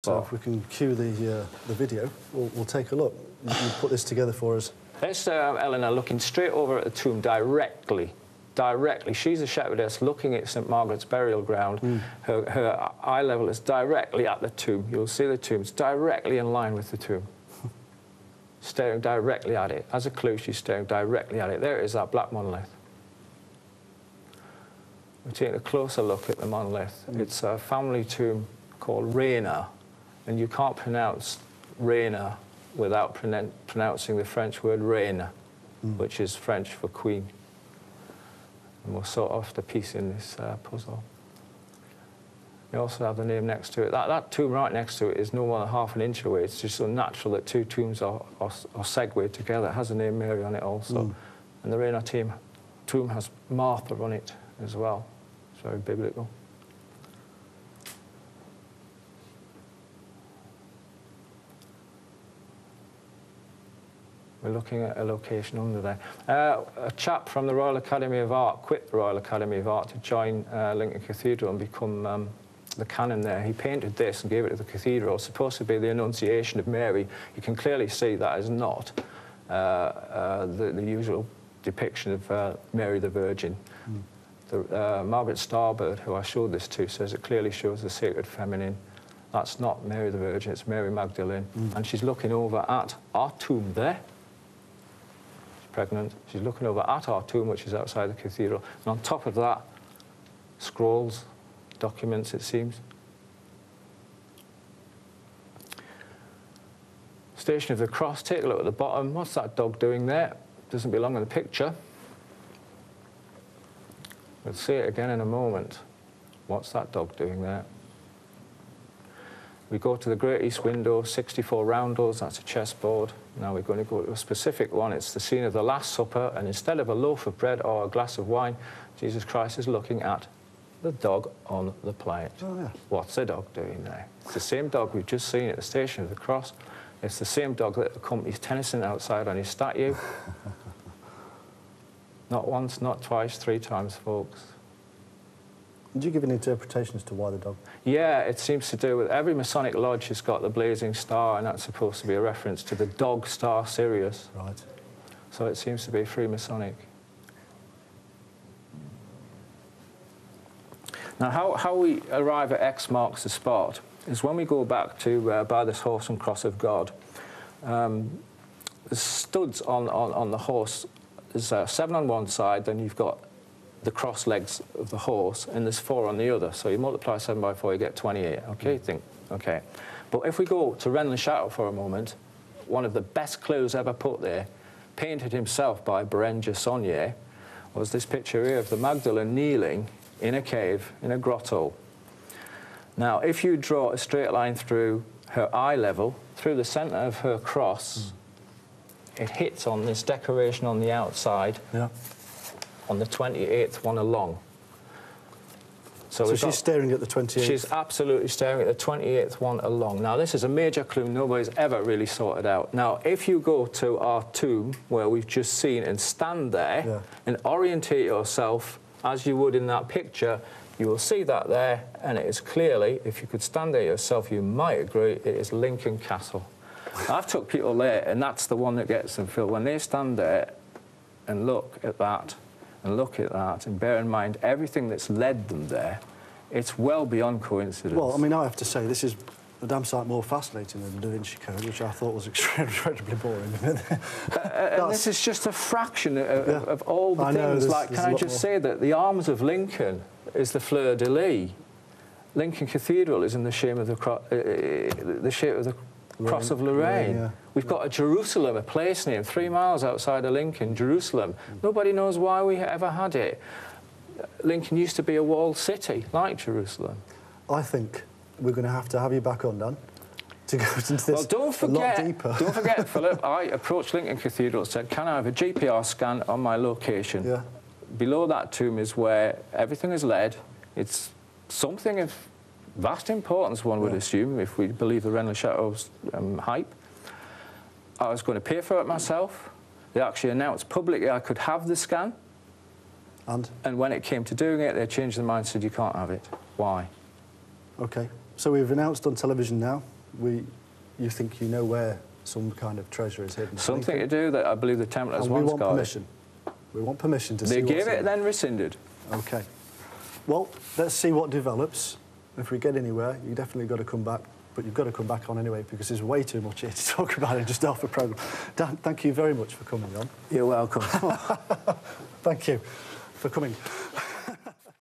So if we can cue the video, we'll take a look. You put this together for us. There's Eleanor looking straight over at the tomb directly. She's a shepherdess looking at St Margaret's burial ground. Her eye level is directly at the tomb. You'll see the tomb. It's directly in line with the tomb. Staring directly at it. As a clue, she's staring directly at it. There it is, that black monolith. We're taking a closer look at the monolith. It's a family tomb called Rennes, and you can't pronounce Rennes without pronouncing the French word reine, which is French for queen. And we'll sort off the piece in this puzzle. You also have the name next to it. That tomb right next to it is no more than half an inch away. It's just unnatural that two tombs are segued together. It has the name Mary on it also. And the Rennes tomb has Martha on it as well. It's very biblical. We're looking at a location under there. A chap from the Royal Academy of Art quit the Royal Academy of Art to join Lincoln Cathedral and become the canon there. He painted this and gave it to the cathedral. It's supposed to be the Annunciation of Mary. You can clearly see that is not the usual depiction of Mary the Virgin. Margaret Starbird, who I showed this to, says it clearly shows the Sacred Feminine. That's not Mary the Virgin, it's Mary Magdalene. And she's looking over at our tomb there. Pregnant. She's looking over at our tomb, which is outside the cathedral. And on top of that, scrolls, documents, it seems. Station of the Cross. Take a look at the bottom. What's that dog doing there? Doesn't belong in the picture. We'll see it again in a moment. What's that dog doing there? We go to the Great East Window, 64 roundels, that's a chessboard. Now we're going to go to a specific one. It's the scene of the Last Supper, and instead of a loaf of bread or a glass of wine, Jesus Christ is looking at the dog on the plate. Oh, yeah. What's the dog doing there? It's the same dog we've just seen at the Station of the Cross. It's the same dog that accompanies Tennyson outside on his statue. Not once, not twice, 3 times, folks. Did you give an interpretation as to why the dog? Yeah, it seems to do with every Masonic lodge has got the blazing star, and that's supposed to be a reference to the dog star Sirius. Right. So it seems to be Freemasonic. Now, how we arrive at X marks the spot is when we go back to by this horse and cross of God. The studs on the horse, there's 7 on one side, then you've got the cross legs of the horse, and there's 4 on the other. So you multiply 7 by 4, you get 28. Okay, okay. But if we go to Rennes-le-Chateau for a moment, one of the best clues ever put there, painted himself by Berenger Saunier, was this picture here of the Magdalene kneeling in a cave, in a grotto. Now, if you draw a straight line through her eye level, through the centre of her cross, it hits on this decoration on the outside. Yeah. On the 28th one along. So she's staring at the 28th? She's absolutely staring at the 28th one along. Now, this is a major clue nobody's ever really sorted out. Now, if you go to our tomb, where we've just seen, and stand there and orientate yourself as you would in that picture, you will see that there, and it is clearly, if you could stand there yourself, you might agree, it is Lincoln Castle. I've took people there, and that's the one that gets them, Phil. When they stand there and look at that, and bear in mind everything that's led them there, it's well beyond coincidence. Well, I mean, I have to say, this is a damn sight more fascinating than the Da Vinci Code, which I thought was incredibly boring. And this is just a fraction of all the things. Like, can I just say that the arms of Lincoln is the fleur-de-lis. Lincoln Cathedral is in the shape of the Cross of Lorraine. Yeah. We've got a Jerusalem, a place name, 3 miles outside of Lincoln, Jerusalem. Nobody knows why we ever had it. Lincoln used to be a walled city, like Jerusalem. I think we're going to have you back on, Dan, to go into this a lot deeper. Don't forget, Philip, I approached Lincoln Cathedral and said, can I have a GPR scan on my location? Yeah. Below that tomb is where everything is led. It's something of vast importance, one would assume, if we believe the Rennes-le-Chateau's hype. I was going to pay for it myself. They actually announced publicly I could have the scan. And when it came to doing it, they changed their mind and said, you can't have it. Why? OK. So we've announced on television now, you think you know where some kind of treasure is hidden. Something to do that I believe the Templars once got. Permission. We want permission to see They what's gave in it, then rescinded. OK. Well, let's see what develops. If we get anywhere, you definitely got to come back. But you've got to come back on anyway, because there's way too much here to talk about it just off the programme. Dan, thank you very much for coming on. You're welcome. Thank you for coming.